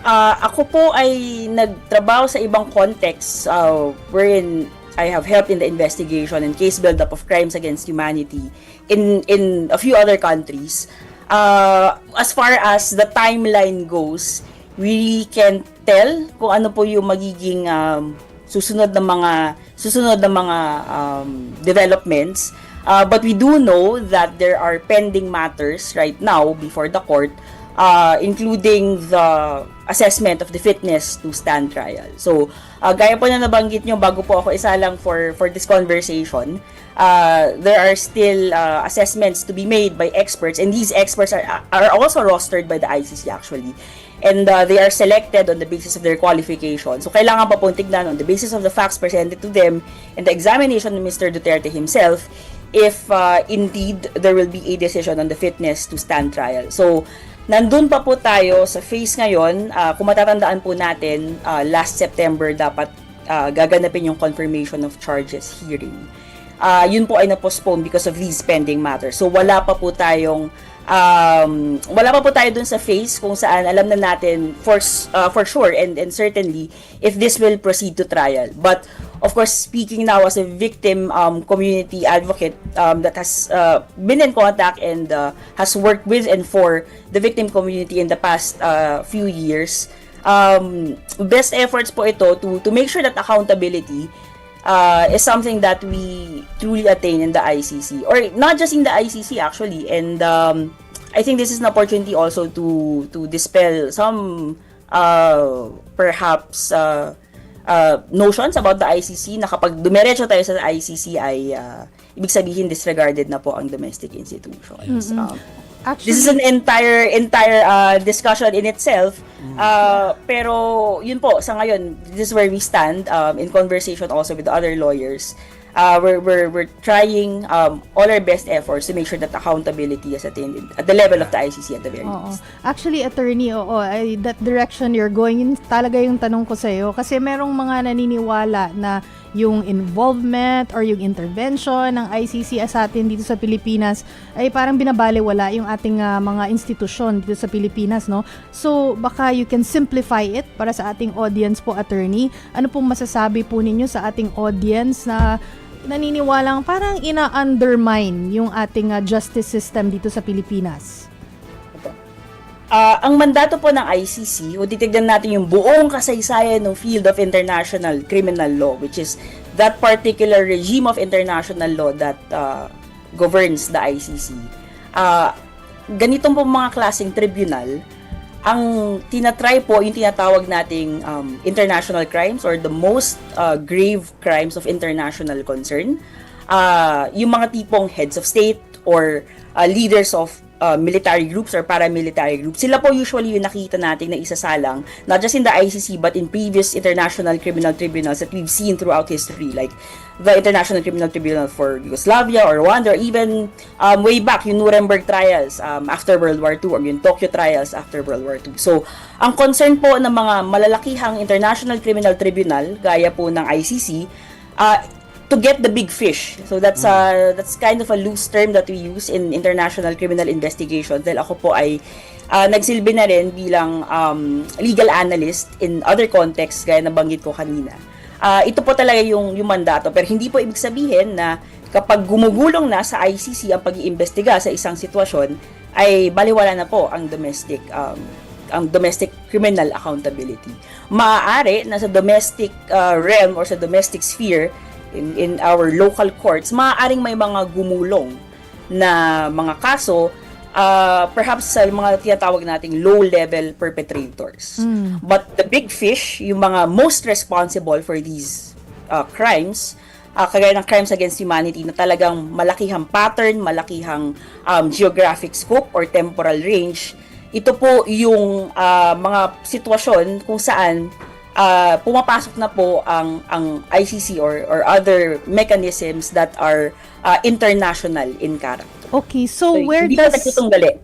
Ako po ay nagtrabaho sa ibang context wherein I have helped in the investigation and case build-up of crimes against humanity in a few other countries. As far as the timeline goes, we can tell kung ano po yung magiging susunod na mga developments. But we do know that there are pending matters right now before the court, including the assessment of the fitness to stand trial. So, gaya po na nabanggit nyo bago po ako isalang for this conversation, there are still assessments to be made by experts, and these experts are also rostered by the ICC actually. And they are selected on the basis of their qualification. So, kailangan pa pong tignan on the basis of the facts presented to them and the examination of Mr. Duterte himself if indeed there will be a decision on the fitness to stand trial. So, nandun pa po tayo sa phase ngayon. Kung matatandaan po natin, last September dapat gaganapin yung confirmation of charges hearing. Yun po ay na-postpone because of these pending matters. So, wala pa po tayo dun sa phase kung saan alam na natin for sure and certainly if this will proceed to trial. But of course, speaking now as a victim community advocate that has been in contact and has worked with and for the victim community in the past few years, best efforts po ito to make sure that accountability is something that we truly attain in the ICC, or not just in the ICC actually. And I think this is an opportunity also to dispel some perhaps notions about the ICC na kapag dumiretso tayo sa ICC ay ibig sabihin disregarded na po ang domestic institutions. Actually, this is an entire discussion in itself. Pero yun po, sa ngayon, this is where we stand in conversation also with the other lawyers. We're trying all our best efforts to make sure that accountability is attained at the level of the ICC at the very least. Actually, attorney, that direction you're going, yun talaga yung tanong ko sa'yo. Kasi merong mga naniniwala na yung involvement or yung intervention ng ICC sa atin dito sa Pilipinas ay parang binabaliwala yung ating mga institusyon dito sa Pilipinas, no? So, baka you can simplify it para sa ating audience po, attorney. Ano pong masasabi po ninyo sa ating audience na naniniwalang parang ina-undermine yung ating justice system dito sa Pilipinas? Ang mandato po ng ICC, kung titignan natin yung buong kasaysayan ng field of international criminal law, which is that particular regime of international law that governs the ICC, ganitong po mga klaseng tribunal, ang tinatry po, yung tinatawag nating international crimes or the most grave crimes of international concern, yung mga tipong heads of state or leaders of military groups or paramilitary groups, sila po usually yung nakita natin na isasalang, not just in the ICC but in previous international criminal tribunals that we've seen throughout history, like the International Criminal Tribunal for Yugoslavia or Rwanda, or even way back yung Nuremberg trials after World War II or yung Tokyo trials after World War II. So, ang concern po ng mga malalakihang International Criminal Tribunal, gaya po ng ICC, to get the big fish. So that's kind of a loose term that we use in international criminal investigation. Dahil ako po ay nagsilbi na rin bilang legal analyst in other contexts gaya na banggit ko kanina. Ito po talaga yung mandato, pero hindi po ibig sabihin na kapag gumugulong na sa ICC ang pag-iimbestiga sa isang sitwasyon ay baliwala na po ang domestic criminal accountability. Maaari na sa domestic realm or sa domestic sphere in our local courts, maaaring may mga gumulong na mga kaso, perhaps sa mga tinatawag nating low-level perpetrators. But the big fish, yung mga most responsible for these crimes, kagaya ng crimes against humanity na talagang malakihang pattern, malakihang geographic scope or temporal range, ito po yung mga sitwasyon kung saan pumapasok na po ang ICC or other mechanisms that are international in character. Okay, so So, where hindi does po nagtutunggali.